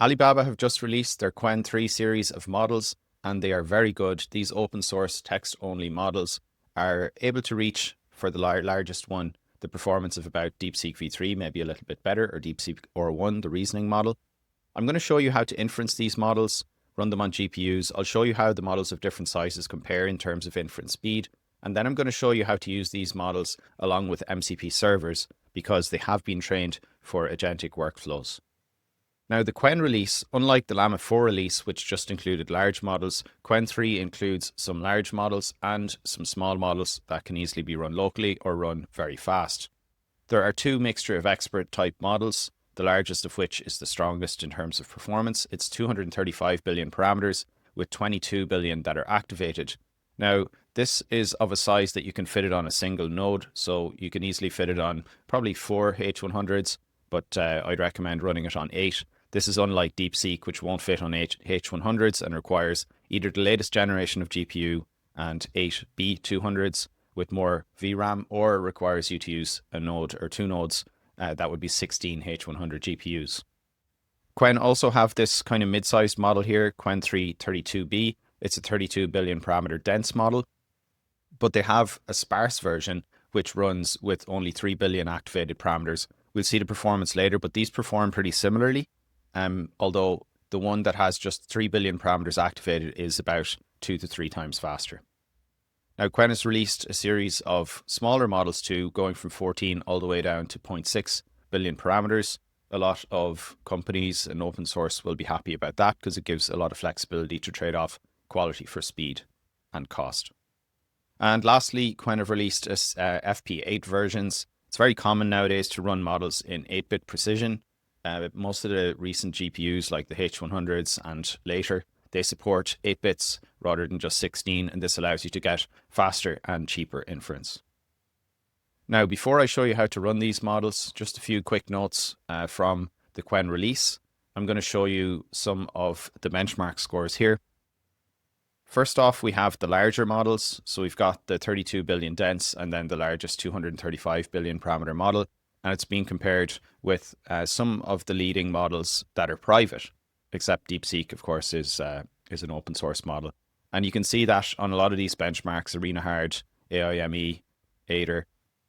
Alibaba have just released their Qwen3 series of models, and they are very good. These open source text-only models are able to reach, for the largest one, the performance of about DeepSeek v3, maybe a little bit better, or DeepSeek R1, the reasoning model. I'm going to show you how to inference these models, run them on GPUs. I'll show you how the models of different sizes compare in terms of inference speed. And then I'm going to show you how to use these models along with MCP servers, because they have been trained for agentic workflows. Now, the Qwen release, unlike the Llama 4 release, which just included large models, Qwen3 includes some large models and some small models that can easily be run locally or run very fast. There are two mixture of expert type models, the largest of which is the strongest in terms of performance. It's 235 billion parameters with 22 billion that are activated. Now, this is of a size that you can fit it on a single node, so you can easily fit it on probably 4 H100s, but I'd recommend running it on 8. This is unlike DeepSeek, which won't fit on H100s and requires either the latest generation of GPU and 8 B200s with more VRAM, or requires you to use a node or two nodes. That would be 16 H100 GPUs. Qwen also have this kind of mid-sized model here, Qwen3 32B. It's a 32 billion parameter dense model, but they have a sparse version which runs with only 3 billion activated parameters. We'll see the performance later, but these perform pretty similarly. Although the one that has just 3 billion parameters activated is about 2 to 3 times faster. Now, Qwen has released a series of smaller models too, going from 14 all the way down to 0.6 billion parameters. A lot of companies and open source will be happy about that because it gives a lot of flexibility to trade off quality for speed and cost. And lastly, Qwen have released FP8 versions. It's very common nowadays to run models in 8-bit precision. Most of the recent GPUs, like the H100s and later, they support 8 bits rather than just 16, and this allows you to get faster and cheaper inference. Now, before I show you how to run these models, just a few quick notes from the Qwen release. I'm going to show you some of the benchmark scores here. First off, we have the larger models. So we've got the 32 billion dense and then the largest 235 billion parameter model. And it's being compared with some of the leading models that are private, except DeepSeek, of course, is an open source model. And you can see that on a lot of these benchmarks, ArenaHard, AIME, Aider,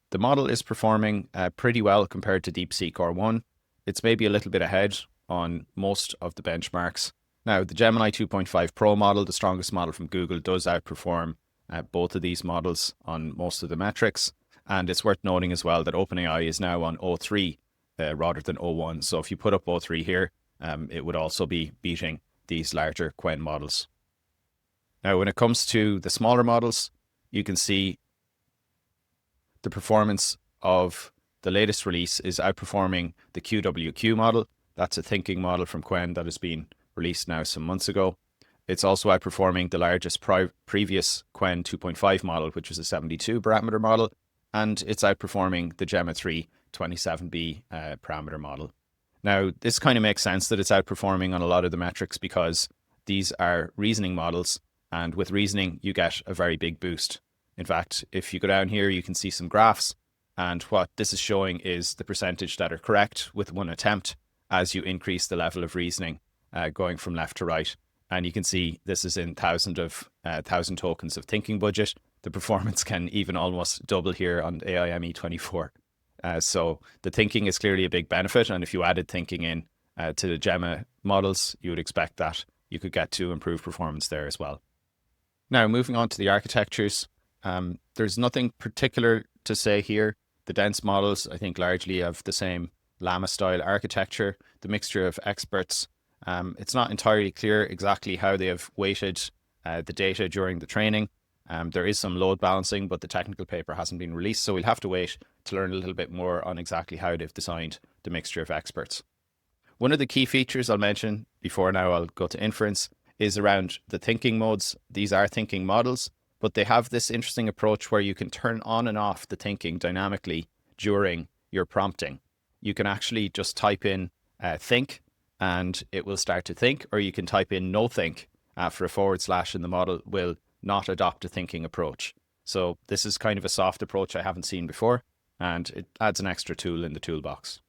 the model is performing pretty well compared to DeepSeek R1. It's maybe a little bit ahead on most of the benchmarks. Now, the Gemini 2.5 Pro model, the strongest model from Google, does outperform both of these models on most of the metrics. And it's worth noting as well that OpenAI is now on O3 rather than O1. So if you put up O3 here, it would also be beating these larger Qwen models. Now, when it comes to the smaller models, you can see the performance of the latest release is outperforming the QWQ model. That's a thinking model from Qwen that has been released now some months ago. It's also outperforming the largest previous Qwen 2.5 model, which was a 72 parameter model. And it's outperforming the Gemma 3 27B parameter model. Now, this kind of makes sense that it's outperforming on a lot of the metrics because these are reasoning models, and with reasoning, you get a very big boost. In fact, if you go down here, you can see some graphs, and what this is showing is the percentage that are correct with one attempt as you increase the level of reasoning going from left to right. And you can see this is in 1,000 tokens of thinking budget. The performance can even almost double here on AIME 24. So the thinking is clearly a big benefit. And if you added thinking in to the Gemma models, you would expect that you could get to improved performance there as well. Now, moving on to the architectures, there's nothing particular to say here. The dense models, I think, largely have the same Llama style architecture, the mixture of experts. It's not entirely clear exactly how they have weighted the data during the training. There is some load balancing, but the technical paper hasn't been released, so we'll have to wait to learn a little bit more on exactly how they've designed the mixture of experts. One of the key features I'll mention before now I'll go to inference is around the thinking modes. These are thinking models, but they have this interesting approach where you can turn on and off the thinking dynamically during your prompting. You can actually just type in think and it will start to think, or you can type in no think after a / and the model will not adopt a thinking approach. So this is kind of a soft approach I haven't seen before, and it adds an extra tool in the toolbox.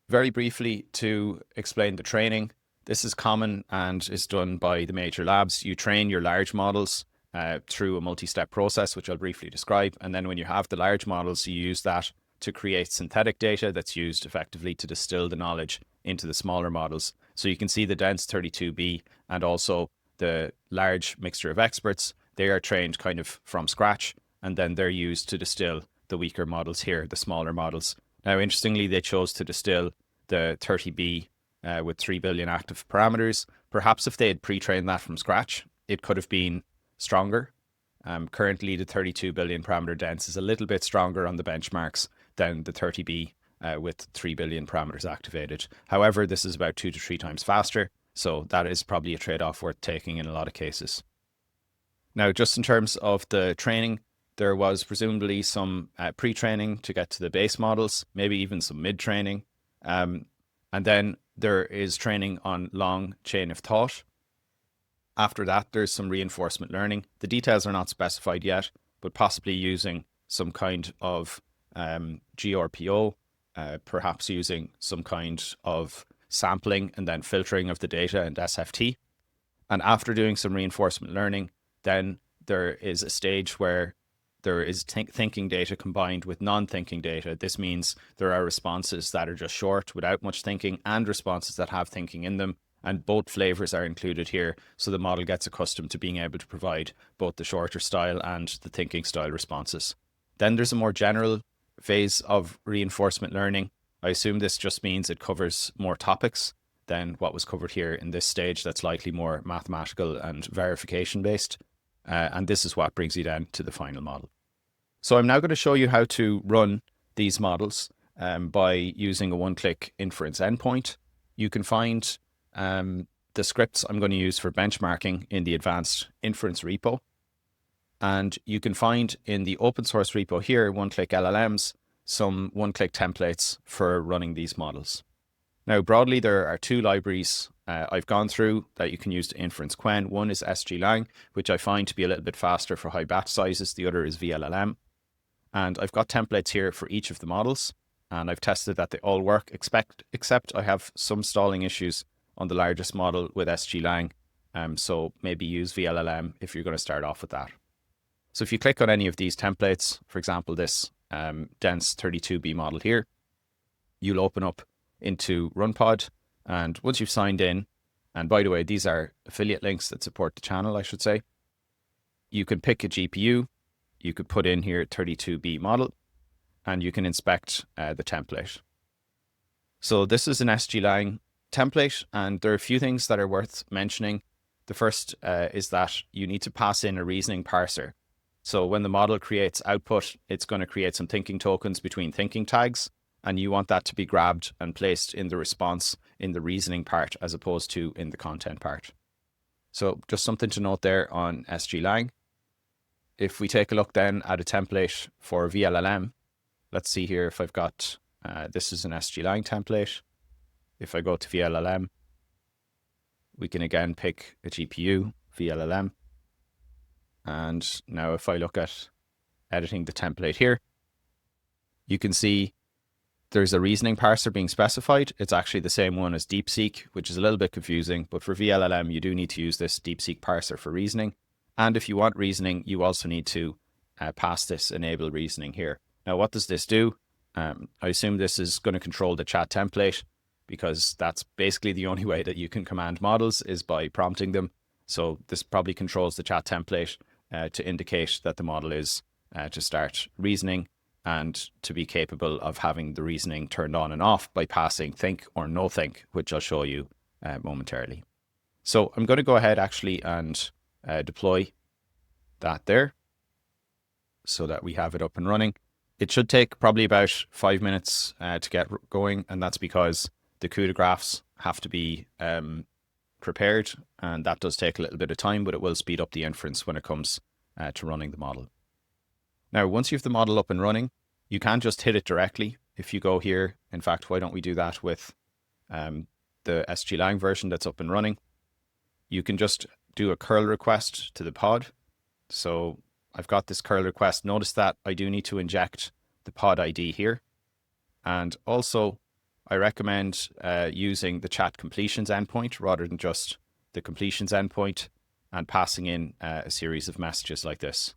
Very briefly to explain the training, This is common and is done by the major labs. You train your large models through a multi-step process, which I'll briefly describe. And then when you have the large models, you use that to create synthetic data that's used effectively to distill the knowledge into the smaller models. So you can see the dense 32B and also the large mixture of experts. They are trained kind of from scratch, and then they're used to distill the weaker models here, the smaller models. Now, interestingly, they chose to distill the 30B with 3 billion active parameters. Perhaps if they had pre-trained that from scratch, it could have been stronger. Currently, the 32 billion parameter dense is a little bit stronger on the benchmarks than the 30B with 3 billion parameters activated. However, this is about 2 to 3 times faster, so that is probably a trade-off worth taking in a lot of cases. Now, just in terms of the training, there was presumably some pre-training to get to the base models, maybe even some mid-training. And then there is training on long chain of thought. After that, there's some reinforcement learning. The details are not specified yet, but possibly using some kind of GRPO, perhaps using some kind of sampling and then filtering of the data and SFT. And after doing some reinforcement learning, then there is a stage where there is thinking data combined with non-thinking data. This means there are responses that are just short without much thinking and responses that have thinking in them. And both flavors are included here. So the model gets accustomed to being able to provide both the shorter style and the thinking style responses. Then there's a more general phase of reinforcement learning. I assume this just means it covers more topics than what was covered here in this stage. That's likely more mathematical and verification based. And this is what brings you down to the final model. So I'm now going to show you how to run these models by using a one-click inference endpoint. You can find the scripts I'm going to use for benchmarking in the advanced inference repo. And you can find in the open source repo here, one-click LLMs, some one-click templates for running these models. Now, broadly, there are 2 libraries I've gone through that you can use to inference Qwen. One is SGLang, which I find to be a little bit faster for high batch sizes. The other is vLLM. And I've got templates here for each of the models, and I've tested that they all work, except I have some stalling issues on the largest model with SGLang. So maybe use vLLM if you're going to start off with that. So if you click on any of these templates, for example, this dense 32B model here, you'll open up into RunPod. And once you've signed in, and by the way, these are affiliate links that support the channel, I should say, you can pick a GPU. You could put in here 32B model, and you can inspect the template. So this is an SGLang template, and there are a few things that are worth mentioning. The first is that you need to pass in a reasoning parser. So when the model creates output, it's going to create some thinking tokens between thinking tags, and you want that to be grabbed and placed in the response in the reasoning part as opposed to in the content part. So just something to note there on SGLang. If we take a look then at a template for vLLM, let's see here if I've got, this is an SGLang template. If I go to vLLM, we can again pick a GPU, vLLM. And now if I look at editing the template here, you can see there's a reasoning parser being specified. It's actually the same one as DeepSeek, which is a little bit confusing, but for vLLM, you do need to use this DeepSeek parser for reasoning. And if you want reasoning, you also need to pass this enable reasoning here. Now, what does this do? I assume this is going to control the chat template, because that's basically the only way that you can command models is by prompting them. So this probably controls the chat template to indicate that the model is to start reasoning and to be capable of having the reasoning turned on and off by passing think or no think, which I'll show you momentarily. So I'm going to go ahead actually and deploy that there so that we have it up and running. It should take probably about 5 minutes to get going, and that's because the coup de graphs have to be prepared, and that does take a little bit of time, but it will speed up the inference when it comes to running the model. Now, once you have the model up and running, you can just hit it directly. If you go here, in fact, why don't we do that with the SGLang version that's up and running? You can just do a curl request to the pod. So I've got this curl request. Notice that I do need to inject the pod ID here. And also I recommend using the chat completions endpoint rather than just the completions endpoint and passing in a series of messages like this.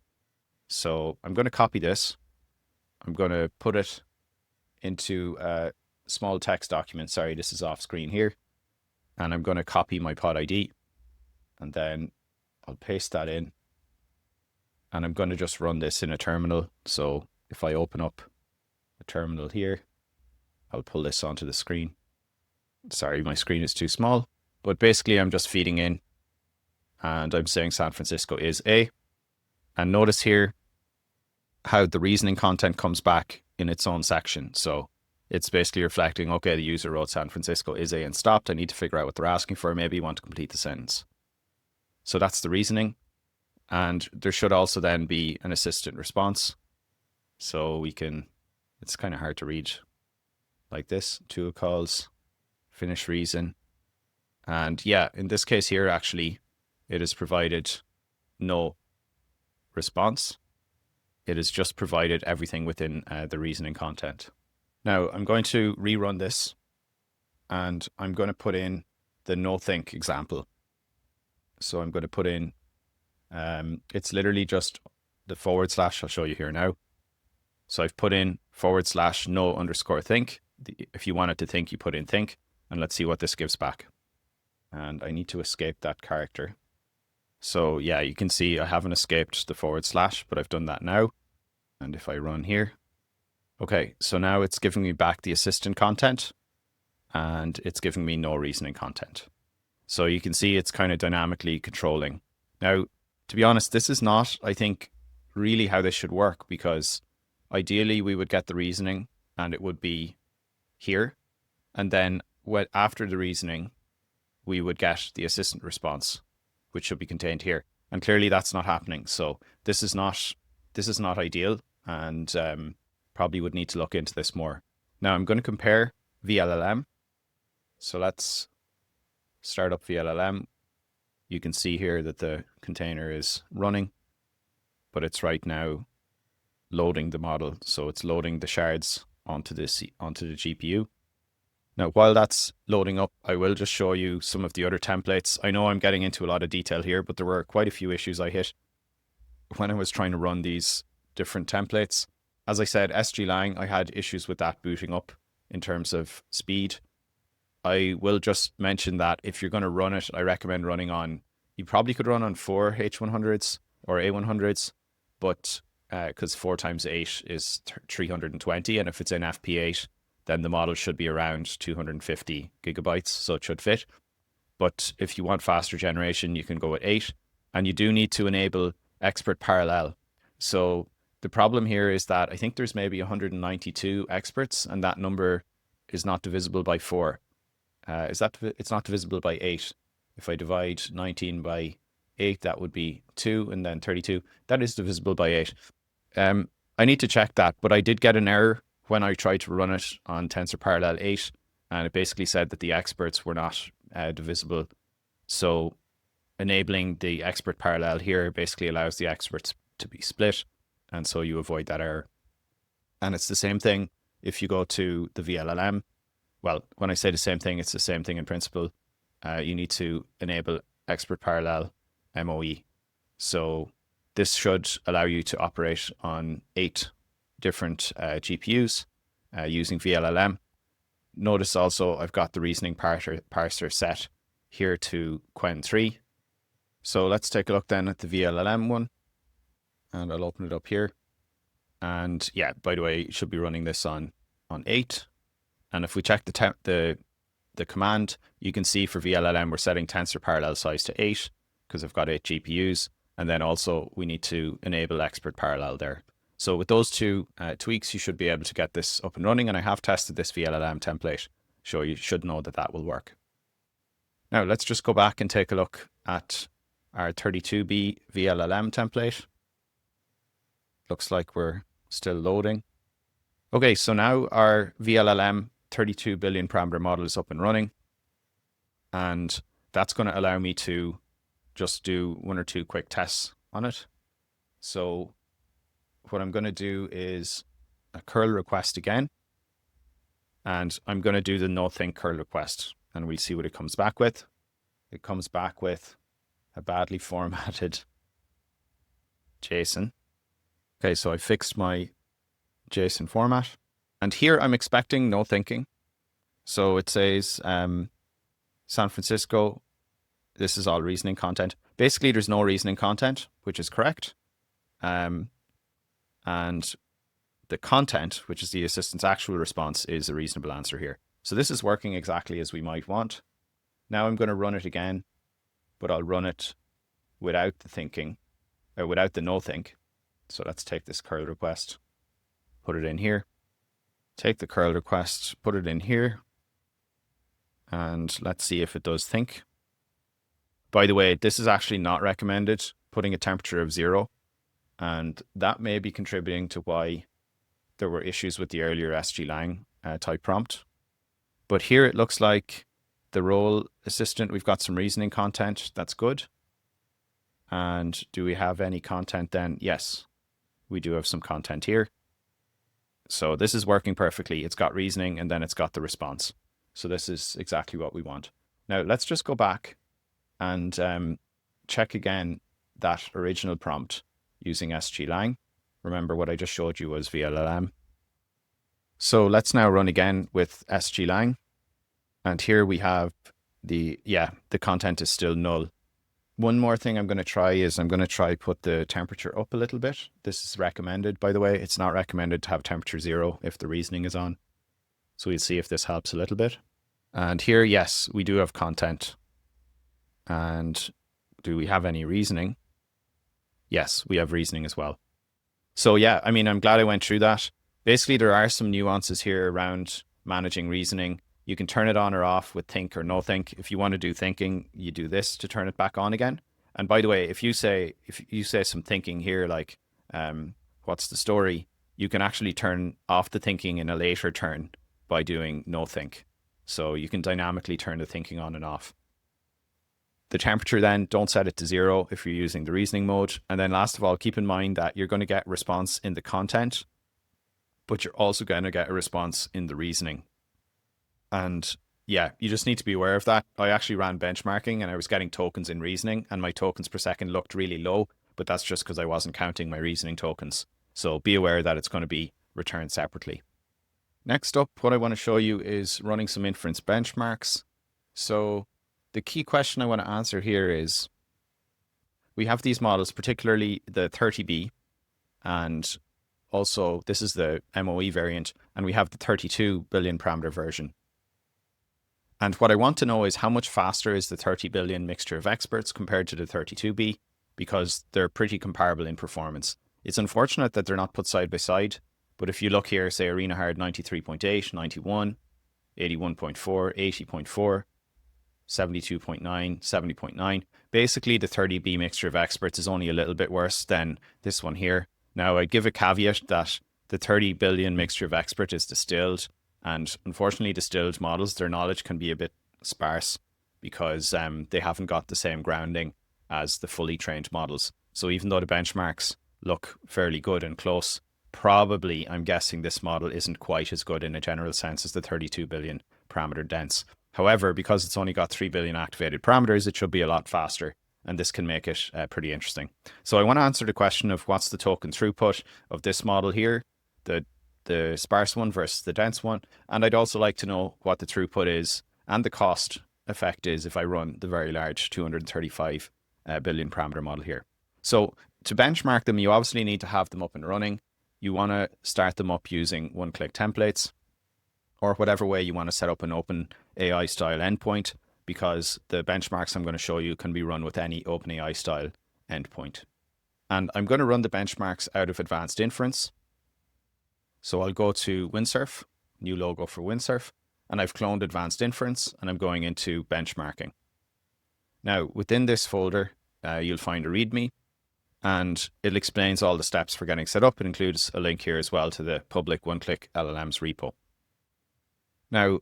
So I'm going to copy this. I'm going to put it into a small text document. Sorry, this is off screen here. And I'm going to copy my pod ID. And then I'll paste that in. And I'm going to just run this in a terminal. So if I open up a terminal here, I'll pull this onto the screen. Sorry, my screen is too small. But basically, I'm just feeding in. And I'm saying San Francisco is A. And notice here how the reasoning content comes back in its own section. So it's basically reflecting, okay, the user wrote San Francisco is A and stopped. I need to figure out what they're asking for. Maybe you want to complete the sentence. So that's the reasoning. And there should also then be an assistant response. So we can, it's kind of hard to read like this. Tool calls, finish reason. And yeah, in this case here, actually, it has provided no response. It has just provided everything within the reasoning content. Now I'm going to rerun this and I'm going to put in the no think example. So I'm going to put in, it's literally just the / I'll show you here now. So I've put in / no _ think. If you want it to think, you put in think, and let's see what this gives back. And I need to escape that character. So yeah, you can see I haven't escaped the /, but I've done that now. And if I run here, okay, so now it's giving me back the assistant content and it's giving me no reasoning content. So you can see it's kind of dynamically controlling. Now, to be honest, this is not, I think, really how this should work, because ideally we would get the reasoning and it would be here. And then after the reasoning, we would get the assistant response, which should be contained here. And clearly that's not happening. So this is not ideal, and probably would need to look into this more. Now I'm going to compare vLLM. So let's start up vLLM. You can see here that the container is running, but it's right now loading the model. So it's loading the shards onto the GPU. Now, while that's loading up, I will just show you some of the other templates. I know I'm getting into a lot of detail here, but there were quite a few issues I hit when I was trying to run these different templates. As I said, SGLang, I had issues with that booting up in terms of speed. I will just mention that if you're going to run it, I recommend running on, you probably could run on 4 H100s or A100s, but because 4 times 8 is 320, and if it's in FP8, then the model should be around 250 gigabytes, so it should fit. But if you want faster generation, you can go with 8, and you do need to enable expert parallel. So the problem here is that I think there's maybe 192 experts, and that number is not divisible by 4. It's not divisible by 8. If I divide 19 by 8, that would be 2, and then 32. That is divisible by 8. I need to check that, but I did get an error when I tried to run it on TensorParallel 8, and it basically said that the experts were not divisible. So enabling the expert parallel here basically allows the experts to be split, and so you avoid that error. And it's the same thing if you go to the vLLM. Well, when I say the same thing, it's the same thing in principle. You need to enable expert parallel MOE. So this should allow you to operate on 8 different GPUs using vLLM. Notice also I've got the reasoning parser set here to Qwen3. So let's take a look then at the vLLM one, and I'll open it up here. And yeah, by the way, you should be running this on 8. And if we check the command, you can see for vLLM we're setting tensor parallel size to 8 because I've got 8 GPUs, and then also we need to enable expert parallel there. So with those 2 tweaks, you should be able to get this up and running, and I have tested this vLLM template, so you should know that that will work. Now let's just go back and take a look at our 32B vLLM template. Looks like we're still loading. Okay, so now our vLLM 32 billion parameter model is up and running, and that's going to allow me to just do 1 or 2 quick tests on it. So what I'm going to do is a curl request again, And I'm going to do the nothink curl request, and we'll see what it comes back with. It comes back with a badly formatted JSON. Okay, so I fixed my JSON format. And here I'm expecting no thinking. So it says San Francisco. This is all reasoning content. Basically, there's no reasoning content, which is correct. And the content, which is the assistant's actual response, is a reasonable answer here. So this is working exactly as we might want. Now I'm going to run it again, but I'll run it without the thinking, or without the no think. So let's take this curl request, put it in here, take the curl request, put it in here, and let's see if it does think. By the way, this is actually not recommended, putting a temperature of 0, and that may be contributing to why there were issues with the earlier SGLang type prompt. But here it looks like the role assistant, we've got some reasoning content. That's good. And do we have any content then? Yes, we do have some content here. So this is working perfectly. It's got reasoning and then it's got the response. So this is exactly what we want. Now let's just go back and check again that original prompt using SGLang. Remember what I just showed you was vLLM. So let's now run again with SGLang. And here we have the content is still null. One more thing I'm going to try is I'm going to try put the temperature up a little bit. This is recommended, by the way. It's not recommended to have temperature 0 if the reasoning is on. So we'll see if this helps a little bit. And here, yes, we do have content. And do we have any reasoning? Yes, we have reasoning as well. So yeah, I mean, I'm glad I went through that. Basically, there are some nuances here around managing reasoning. You can turn it on or off with think or no think. If you want to do thinking, you do this to turn it back on again. And by the way, if you say some thinking here, like what's the story, you can actually turn off the thinking in a later turn by doing no think. So you can dynamically turn the thinking on and off. The temperature then, don't set it to 0 if you're using the reasoning mode. And then last of all, keep in mind that you're going to get response in the content, but you're also going to get a response in the reasoning. And yeah, you just need to be aware of that. I actually ran benchmarking and I was getting tokens in reasoning and my tokens per second looked really low, but that's just because I wasn't counting my reasoning tokens. So be aware that it's going to be returned separately. Next up, what I want to show you is running some inference benchmarks. So the key question I want to answer here is, we have these models, particularly the 30B, and also this is the MOE variant, and we have the 32 billion parameter version. And what I want to know is how much faster is the 30 billion mixture of experts compared to the 32B, because they're pretty comparable in performance. It's unfortunate that they're not put side by side, but if you look here, say ArenaHard 93.8, 91, 81.4, 80.4, 72.9, 70.9. Basically, the 30B mixture of experts is only a little bit worse than this one here. Now, I'd give a caveat that the 30 billion mixture of expert is distilled, and unfortunately, distilled models, their knowledge can be a bit sparse because they haven't got the same grounding as the fully trained models. So even though the benchmarks look fairly good and close, probably, I'm guessing this model isn't quite as good in a general sense as the 32 billion parameter dense. However, because it's only got 3 billion activated parameters, it should be a lot faster, and this can make it pretty interesting. So I want to answer the question of what's the token throughput of this model here, the sparse one versus the dense one, and I'd also like to know what the throughput is and the cost effect is if I run the very large 235 billion parameter model here. So to benchmark them, you obviously need to have them up and running. You want to start them up using one-click templates, or whatever way you want to set up an open AI style endpoint, because the benchmarks I'm going to show you can be run with any OpenAI style endpoint. And I'm going to run the benchmarks out of advanced inference. So I'll go to Windsurf, new logo for Windsurf, and I've cloned advanced inference and I'm going into benchmarking. Now within this folder, you'll find a README, and it explains all the steps for getting set up. It includes a link here as well to the public one-click LLMs repo. Now,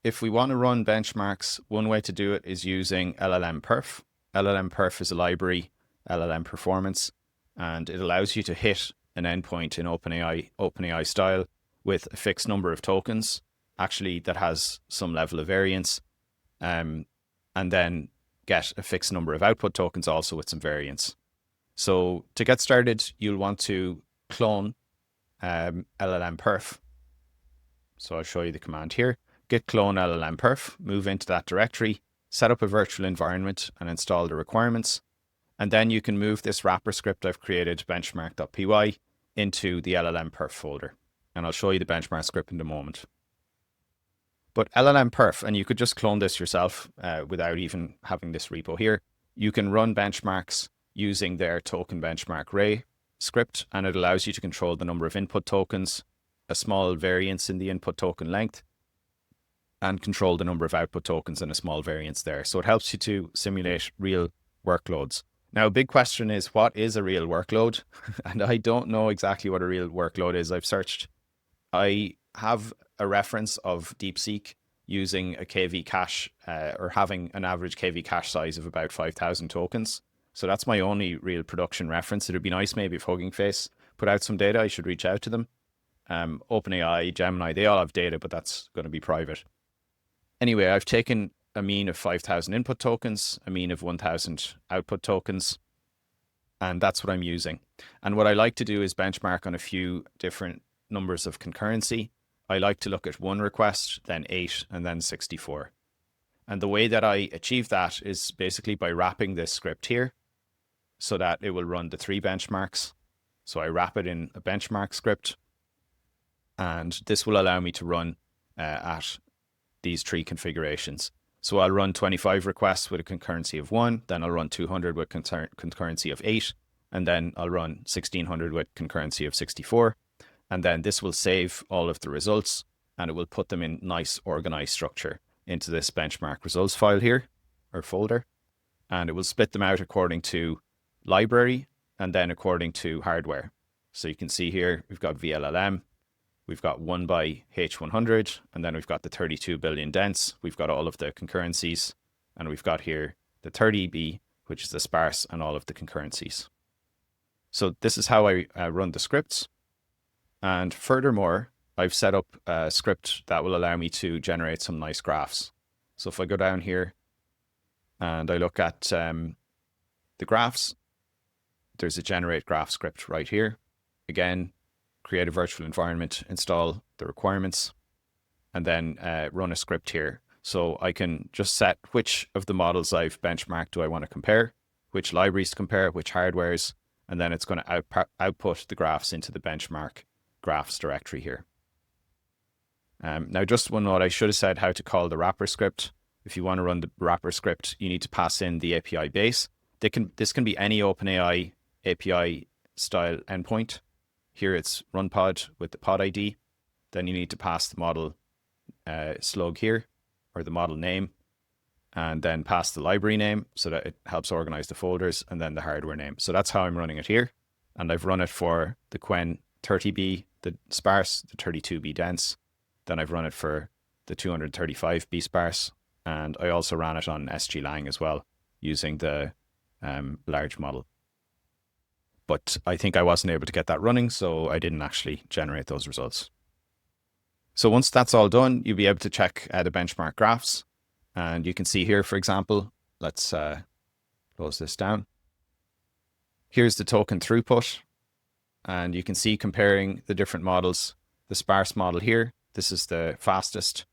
if we want to run benchmarks, one way to do it is using llmperf. llmperf is a library, LLM performance, and it allows you to hit an endpoint in OpenAI style with a fixed number of tokens actually that has some level of variance, and then get a fixed number of output tokens also with some variance. So to get started, you'll want to clone llmperf. So I'll show you the command here. Git clone llmperf, move into that directory, set up a virtual environment and install the requirements. And then you can move this wrapper script I've created, benchmark.py, into the llmperf folder. And I'll show you the benchmark script in a moment. But llmperf, and you could just clone this yourself without even having this repo here. You can run benchmarks using their token benchmark array script, and it allows you to control the number of input tokens, a small variance in the input token length, and control the number of output tokens and a small variance there. So it helps you to simulate real workloads. Now, a big question is, what is a real workload? And I don't know exactly what a real workload is. I've searched. I have a reference of DeepSeek using a KV cache or having an average KV cache size of about 5,000 tokens. So that's my only real production reference. It would be nice maybe if Hugging Face put out some data. I should reach out to them. OpenAI, Gemini, they all have data, but that's going to be private. Anyway, I've taken a mean of 5,000 input tokens, a mean of 1,000 output tokens, and that's what I'm using. And what I like to do is benchmark on a few different numbers of concurrency. I like to look at 1 request, then 8, and then 64. And the way that I achieve that is basically by wrapping this script here so that it will run the 3 benchmarks. So I wrap it in a benchmark script, and this will allow me to run at these 3 configurations. So I'll run 25 requests with a concurrency of 1, then I'll run 200 with concurrency of 8, and then I'll run 1600 with concurrency of 64. And then this will save all of the results, and it will put them in nice organized structure into this benchmark results file here, or folder. And it will split them out according to library and then according to hardware. So you can see here, we've got vLLM, we've got 1 by H100, and then we've got the 32 billion dense. We've got all of the concurrencies, and we've got here the 30B, which is the sparse, and all of the concurrencies. So this is how I run the scripts. And furthermore, I've set up a script that will allow me to generate some nice graphs. So if I go down here and I look at the graphs, there's a generate graph script right here. Again, create a virtual environment, install the requirements, and then run a script here. So I can just set which of the models I've benchmarked do I want to compare, which libraries to compare, which hardwares, and then it's going to output the graphs into the benchmark graphs directory here. Now, just one note, I should have said how to call the wrapper script. If you want to run the wrapper script, you need to pass in the API base. This can be any OpenAI API style endpoint. Here it's run pod with the pod ID. Then you need to pass the model slug here, or the model name, and then pass the library name so that it helps organize the folders, and then the hardware name. So that's how I'm running it here. And I've run it for the Qwen30B, the sparse, the 32B dense. Then I've run it for the 235B sparse. And I also ran it on SGLang as well, using the large model. But I think I wasn't able to get that running, so I didn't actually generate those results. So once that's all done, you'll be able to check the benchmark graphs. And you can see here, for example, let's close this down. Here's the token throughput. And you can see comparing the different models, the sparse model here, this is the fastest,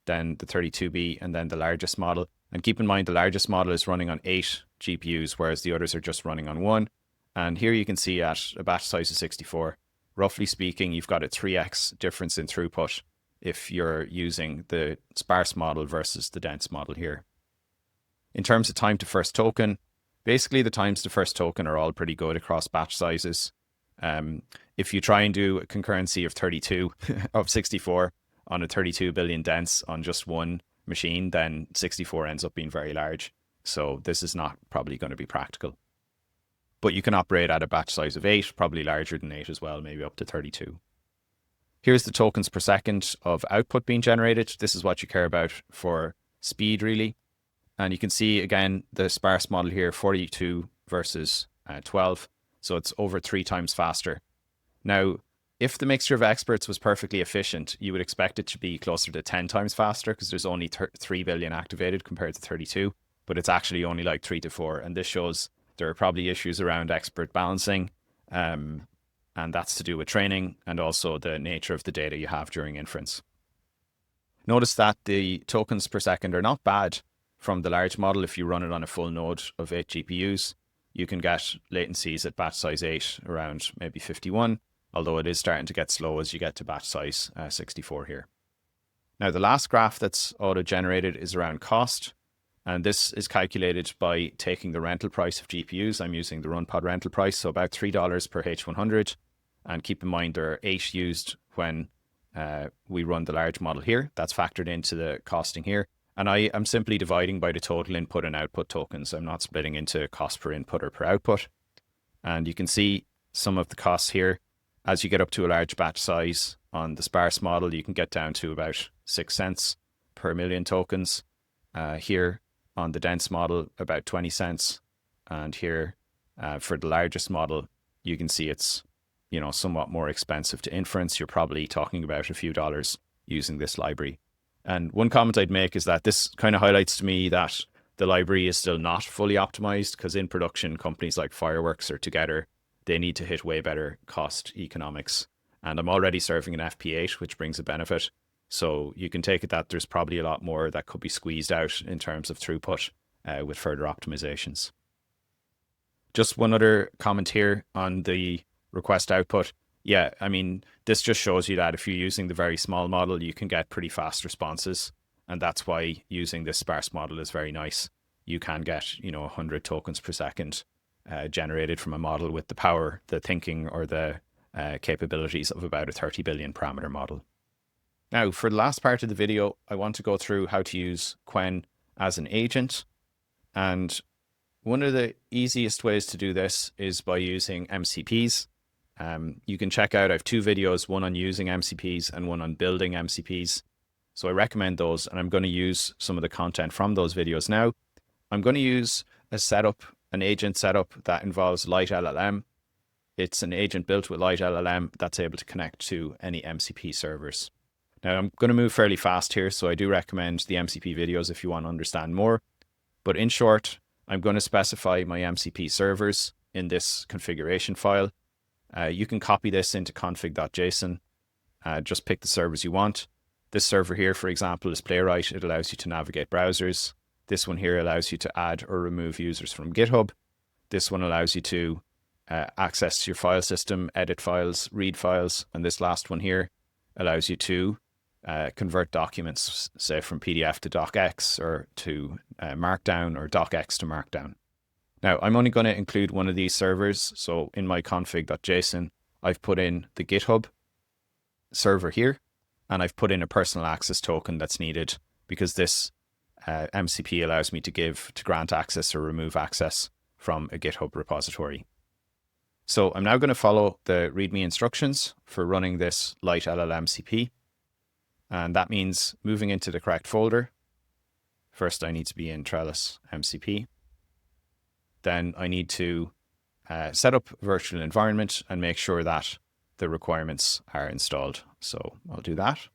then the 32B, and then the largest model. And keep in mind, the largest model is running on 8 GPUs, whereas the others are just running on 1. And here you can see at a batch size of 64, roughly speaking, you've got a 3x difference in throughput if you're using the sparse model versus the dense model here. In terms of time to first token, basically the times to first token are all pretty good across batch sizes. If you try and do a concurrency of 32 of 64 on a 32 billion dense on just one machine, then 64 ends up being very large. So this is not probably going to be practical. But you can operate at a batch size of 8, probably larger than 8 as well, maybe up to 32. Here's the tokens per second of output being generated. This is what you care about for speed, really. And you can see, again, the sparse model here, 42 versus 12. So it's over 3 times faster. Now, if the mixture of experts was perfectly efficient, you would expect it to be closer to 10 times faster because there's only 3 billion activated compared to 32, but it's actually only like 3 to 4. And this shows there are probably issues around expert balancing, and that's to do with training and also the nature of the data you have during inference. Notice that the tokens per second are not bad from the large model. If you run it on a full node of 8 GPUs, you can get latencies at batch size 8 around maybe 51, although it is starting to get slow as you get to batch size 64 here. Now, the last graph that's auto-generated is around cost, and this is calculated by taking the rental price of GPUs. I'm using the RunPod rental price, so about $3 per H100, and keep in mind there are 8 used when we run the large model here. That's factored into the costing here. And I am simply dividing by the total input and output tokens. I'm not splitting into cost per input or per output. And you can see some of the costs here. As you get up to a large batch size on the sparse model, you can get down to about 6 cents per million tokens. Here on the dense model, about 20 cents. And here for the largest model, you can see it's, you know, somewhat more expensive to inference. You're probably talking about a few dollars using this library. And one comment I'd make is that this kind of highlights to me that the library is still not fully optimized, because in production, companies like Fireworks or Together, they need to hit way better cost economics. And I'm already serving an FP8, which brings a benefit. So you can take it that there's probably a lot more that could be squeezed out in terms of throughput with further optimizations. Just one other comment here on the request output. Yeah, I mean, this just shows you that if you're using the very small model, you can get pretty fast responses. And that's why using this sparse model is very nice. You can get, 100 tokens per second generated from a model with the power, the thinking, or the capabilities of about a 30 billion parameter model. Now, for the last part of the video, I want to go through how to use Qwen as an agent. And one of the easiest ways to do this is by using MCPs. You can check out, I have 2 videos, one on using MCPs and one on building MCPs. So I recommend those, and I'm going to use some of the content from those videos now. I'm going to use an agent setup that involves llmperf. It's an agent built with llmperf that's able to connect to any MCP servers. Now, I'm going to move fairly fast here, so I do recommend the MCP videos if you want to understand more. But in short, I'm going to specify my MCP servers in this configuration file. You can copy this into config.json. Just pick the servers you want. This server here, for example, is Playwright. It allows you to navigate browsers. This one here allows you to add or remove users from GitHub. This one allows you to access your file system, edit files, read files. And this last one here allows you to convert documents, say from PDF to docx, or to Markdown, or docx to Markdown. Now, I'm only going to include one of these servers. So in my config.json, I've put in the GitHub server here, and I've put in a personal access token that's needed because this MCP allows me to grant access or remove access from a GitHub repository. So I'm now going to follow the README instructions for running this light llmcp. And that means moving into the correct folder. First, I need to be in Trellis MCP. Then I need to set up a virtual environment and make sure that the requirements are installed. So I'll do that.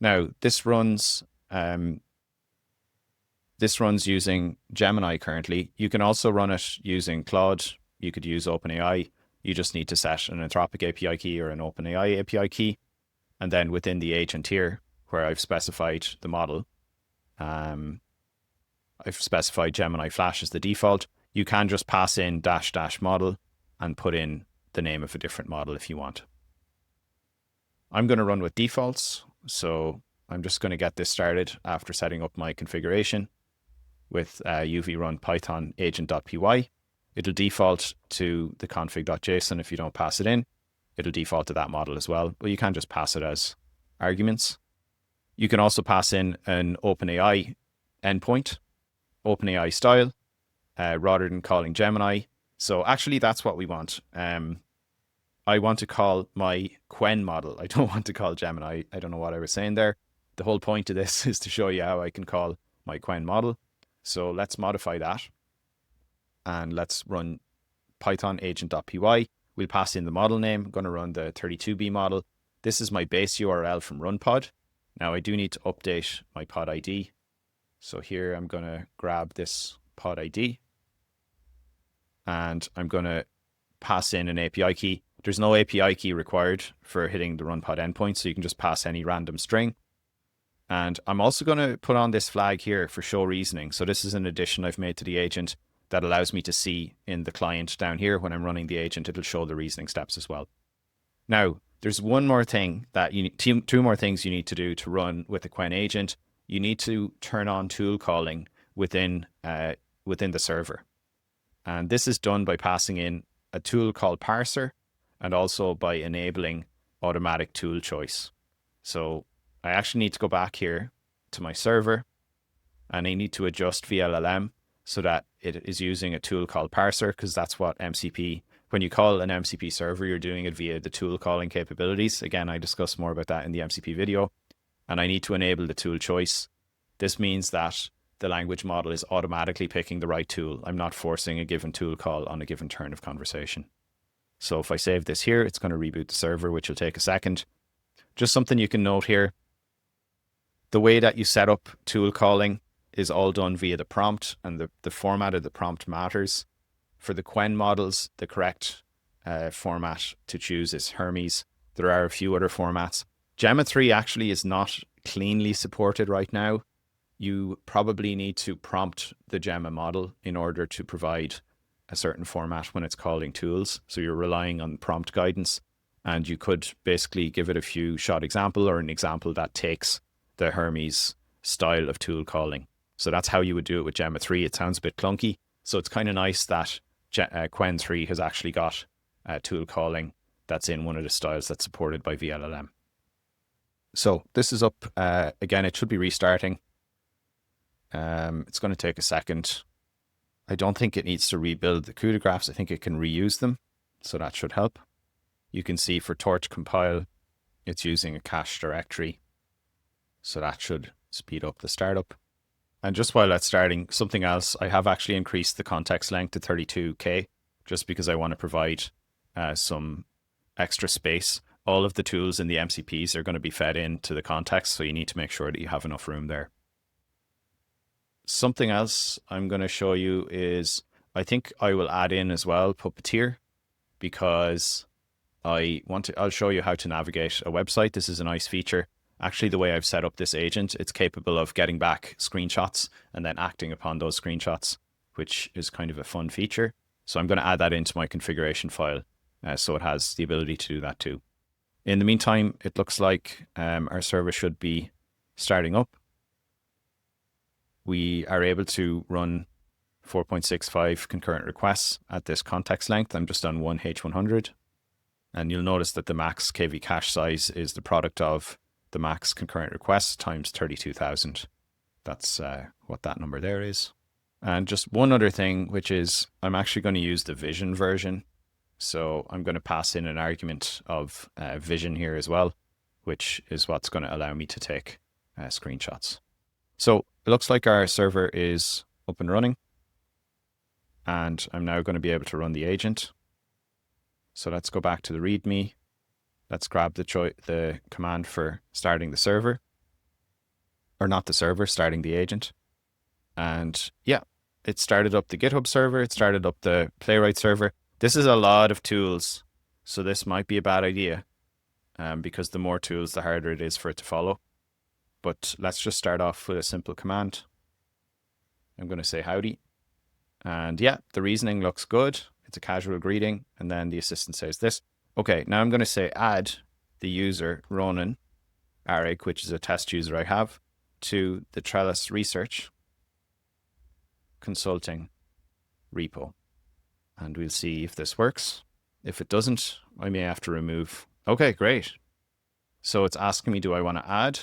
Now, this runs using Gemini currently. You can also run it using Claude. You could use OpenAI. You just need to set an Anthropic API key or an OpenAI API key. And then within the agent here, where I've specified the model, I've specified Gemini Flash as the default. You can just pass in -- model and put in the name of a different model if you want. I'm going to run with defaults. So I'm just going to get this started after setting up my configuration with UV run python agent.py. It'll default to the config.json if you don't pass it in. It'll default to that model as well, but you can just pass it as arguments. You can also pass in an OpenAI endpoint, OpenAI style, rather than calling Gemini. So actually that's what we want. I want to call my Qwen model. I don't want to call Gemini. I don't know what I was saying there. The whole point of this is to show you how I can call my Qwen model. So let's modify that. And let's run python agent.py. We'll pass in the model name. I'm going to run the 32B model. This is my base URL from RunPod. Now I do need to update my pod ID. So here I'm going to grab this pod ID and I'm going to pass in an API key. There's no API key required for hitting the RunPod endpoint, so you can just pass any random string. And I'm also going to put on this flag here for show reasoning. So this is an addition I've made to the agent that allows me to see in the client down here when I'm running the agent, it'll show the reasoning steps as well. Now, there's one more thing that you need, two more things you need to do to run with the Qwen agent. You need to turn on tool calling within the server. And this is done by passing in a tool called parser and also by enabling automatic tool choice. So I actually need to go back here to my server and I need to adjust vLLM so that it is using a tool called parser, because that's what MCP, when you call an MCP server, you're doing it via the tool calling capabilities. Again, I discussed more about that in the MCP video. And I need to enable the tool choice. This means that the language model is automatically picking the right tool. I'm not forcing a given tool call on a given turn of conversation. So if I save this here, it's going to reboot the server, which will take a second. Just something you can note here. The way that you set up tool calling is all done via the prompt, and the format of the prompt matters. For the Qwen models, the correct format to choose is Hermes. There are a few other formats. Gemma 3 actually is not cleanly supported right now. You probably need to prompt the Gemma model in order to provide a certain format when it's calling tools. So you're relying on prompt guidance, and you could basically give it a few shot example or an example that takes the Hermes style of tool calling. So that's how you would do it with Gemma 3. It sounds a bit clunky. So it's kind of nice that Qwen3 has actually got tool calling that's in one of the styles that's supported by vLLM. So this is up. Again, it should be restarting. It's going to take a second. I don't think it needs to rebuild the CUDA graphs. I think it can reuse them. So that should help. You can see for torch compile, it's using a cache directory. So that should speed up the startup. And just while that's starting, something else, I have actually increased the context length to 32K just because I want to provide some extra space. All of the tools in the MCPs are going to be fed into the context, so you need to make sure that you have enough room there. Something else I'm going to show you is, I think I will add in as well Puppeteer, because I'll show you how to navigate a website. This is a nice feature. Actually, the way I've set up this agent, it's capable of getting back screenshots and then acting upon those screenshots, which is kind of a fun feature. So I'm going to add that into my configuration file so it has the ability to do that too. In the meantime, it looks like our server should be starting up. We are able to run 4.65 concurrent requests at this context length. I'm just on 1H100. And you'll notice that the max KV cache size is the product of the max concurrent requests times 32,000. That's what that number there is. And just one other thing, which is I'm actually going to use the vision version. So I'm going to pass in an argument of vision here as well, which is what's going to allow me to take screenshots. So it looks like our server is up and running. And I'm now going to be able to run the agent. So let's go back to the README. Let's grab the command for starting the server. Or not the server, starting the agent. And yeah, it started up the GitHub server. It started up the Playwright server. This is a lot of tools. So this might be a bad idea. Because the more tools, the harder it is for it to follow. But let's just start off with a simple command. I'm going to say howdy. And yeah, the reasoning looks good. It's a casual greeting. And then the assistant says this. Okay, now I'm going to say add the user Ronan Arik, which is a test user I have, to the Trellis Research Consulting repo. And we'll see if this works. If it doesn't, I may have to remove. Okay, great. So it's asking me, do I want to add?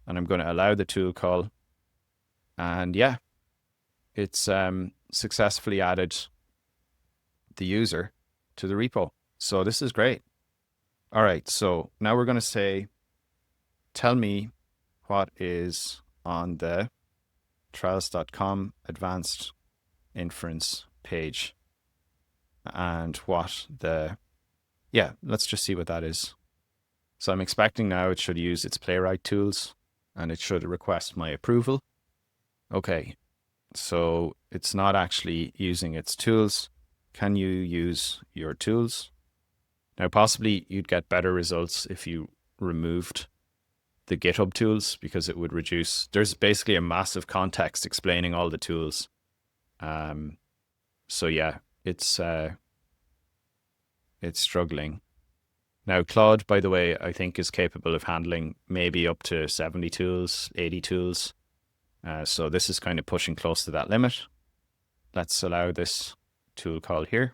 And I'm going to allow the tool call. And yeah, it's successfully added the user to the repo. So this is great. All right, so now we're going to say, tell me what is on the Trellis.com advanced inference page. and what the, yeah, let's just see what that is. So I'm expecting now it should use its playwright tools and it should request my approval. Okay, so it's not actually using its tools. Can you use your tools? Now, possibly you'd get better results if you removed the GitHub tools, because it would reduce, there's basically a massive context explaining all the tools. So yeah, it's struggling. Now, Claude, by the way, I think is capable of handling maybe up to 70 tools, 80 tools. So this is kind of pushing close to that limit. Let's allow this tool call here.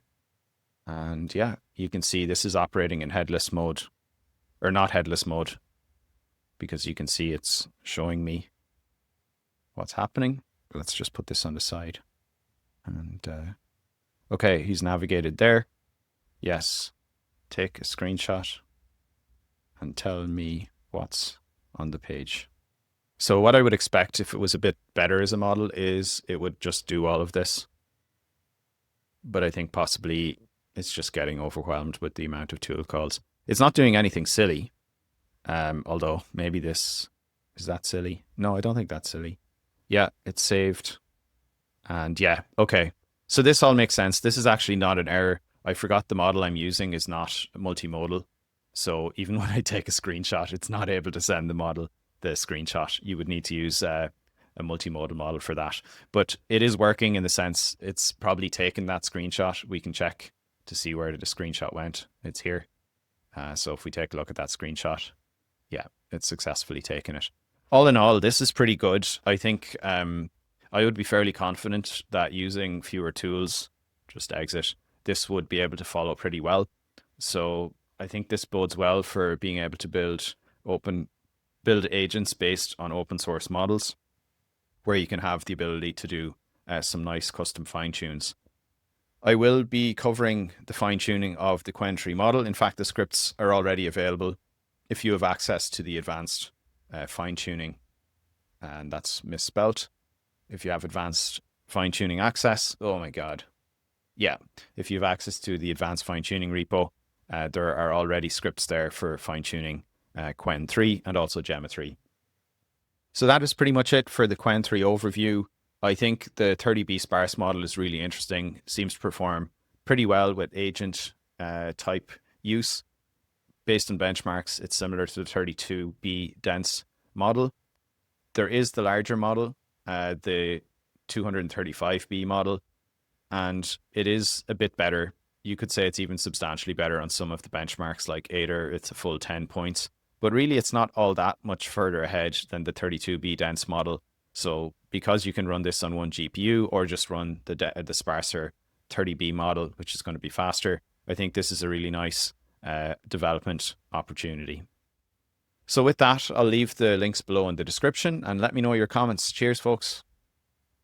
And yeah, you can see this is operating in headless mode, or not headless mode, because you can see it's showing me what's happening. Let's just put this on the side. And okay, he's navigated there. Yes, take a screenshot and tell me what's on the page. So what I would expect if it was a bit better as a model is it would just do all of this. But I think possibly it's just getting overwhelmed with the amount of tool calls. It's not doing anything silly. Although maybe this, is that silly? No, I don't think that's silly. Yeah, it's saved. And yeah, okay. So this all makes sense. This is actually not an error. I forgot the model I'm using is not multimodal. So even when I take a screenshot, it's not able to send the model the screenshot. You would need to use a multimodal model for that. But it is working in the sense it's probably taken that screenshot. We can check to see where the screenshot went. It's here. So if we take a look at that screenshot, yeah, it's successfully taken it. All in all, this is pretty good. I think I would be fairly confident that using fewer tools, just exit, this would be able to follow pretty well. So I think this bodes well for being able to build agents based on open source models, where you can have the ability to do some nice custom fine tunes. I will be covering the fine tuning of the Qwen3 model. In fact, the scripts are already available if you have access to the advanced fine tuning, and that's misspelt. If you have advanced fine tuning access, oh my God. Yeah, if you have access to the advanced fine tuning repo, there are already scripts there for fine tuning Qwen3 and also Gemma 3. So that is pretty much it for the Qwen3 overview. I think the 30B sparse model is really interesting. Seems to perform pretty well with agent type use. Based on benchmarks, it's similar to the 32B dense model. There is the larger model, the 235B model, and it is a bit better. You could say it's even substantially better on some of the benchmarks like Aider. It's a full 10 points. But really, it's not all that much further ahead than the 32B dense model. So because you can run this on one GPU or just run the sparser 30B model, which is going to be faster, I think this is a really nice development opportunity. So with that, I'll leave the links below in the description and let me know your comments. Cheers, folks.